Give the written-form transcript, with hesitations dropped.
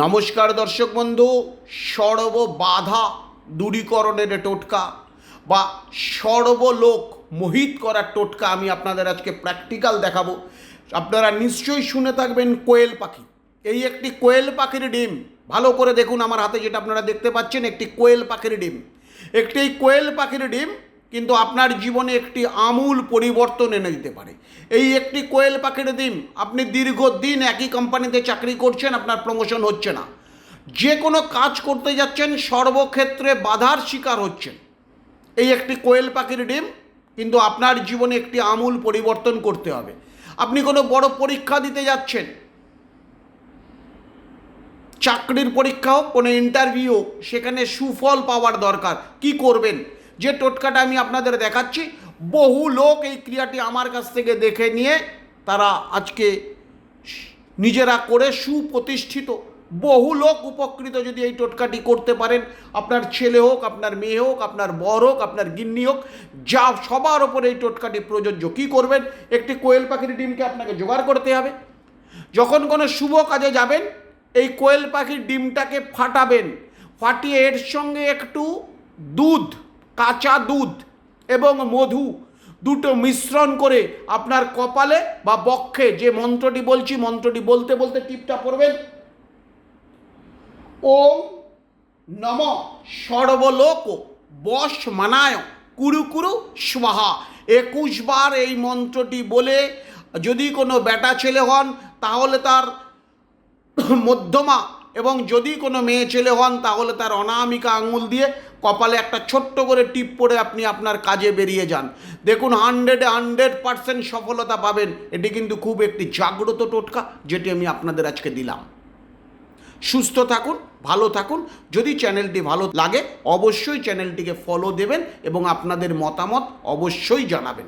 নমস্কার দর্শক বন্ধু, সর্ববাধা দূরীকরণের টোটকা বা সর্বলোক মোহিত করার টোটকা আমি আপনাদের আজকে প্র্যাকটিক্যাল দেখাবো। আপনারা নিশ্চয়ই শুনে থাকবেন কোয়েল পাখি। এই একটি কোয়েল পাখির ডিম, ভালো করে দেখুন আমার হাতে যেটা আপনারা দেখতে পাচ্ছেন, একটি কোয়েল পাখির ডিম। একটি কোয়েল পাখির ডিম কিন্তু আপনার জীবনে একটি আমূল পরিবর্তন এনে দিতে পারে। এই একটি কোয়েল পাখির ডিম, আপনি দীর্ঘদিন একই কোম্পানিতে চাকরি করছেন, আপনার প্রমোশন হচ্ছে না, যে কোনো কাজ করতে যাচ্ছেন সর্বক্ষেত্রে বাধার শিকার হচ্ছেন। এই একটি কোয়েল পাখির ডিম কিন্তু আপনার জীবনে একটি আমূল পরিবর্তন করতে হবে। আপনি কোনো বড় পরীক্ষা দিতে যাচ্ছেন, চাকরির পরীক্ষা হোক, কোনো ইন্টারভিউ হোক, সেখানে সুফল পাওয়ার দরকার। কি করবেন? যে টোটকাটা আমি আপনাদের দেখাচ্ছি, বহু লোক এই ক্রিয়াটি আমার কাছ থেকে দেখে নিয়ে তারা আজকে নিজেরা করে সুপ্রতিষ্ঠিত। বহু লোক উপকৃত যদি এই টোটকাটি করতে পারেন। আপনার ছেলে হোক, আপনার মেয়ে হোক, আপনার বর হোক, আপনার গিন্নি হোক, যা সবার ওপরে এই টোটকাটি প্রযোজ্য। কী করবেন? একটি কোয়েল পাখির ডিমকে আপনাকে জোগাড় করতে হবে। যখন কোনো শুভ কাজে যাবেন, এই কোয়েল পাখির ডিমটাকে ফাটাবেন, ফাটিয়ে এর সঙ্গে একটু দুধ, কাঁচা দুধ এবং মধু দুটো মিশ্রণ করে আপনার কপালে বা বক্ষে, যে মন্ত্রটি বলছি, মন্ত্রটি বলতে বলতে টিপটা পড়বেন, ওম নম সর্বলোক বশ মানায় কুরু কুরু স্বাহা। 21 বার এই মন্ত্রটি বলে যদি কোনো বেটা ছেলে হন তাহলে তার মধ্যমা, এবং যদি কোনো মেয়ে ছেলে হন তাহলে তার অনামিকা আঙুল দিয়ে কপালে একটা ছোট্ট করে টিপ পড়ে আপনি আপনার কাজে বেরিয়ে যান। দেখুন 100% সফলতা পাবেন। এটি কিন্তু খুব একটি জাগ্রত টোটকা, যেটি আমি আপনাদের আজকে দিলাম। সুস্থ থাকুন, ভালো থাকুন। যদি চ্যানেলটি ভালো লাগে অবশ্যই চ্যানেলটিকে ফলো দেবেন এবং আপনাদের মতামত অবশ্যই জানাবেন।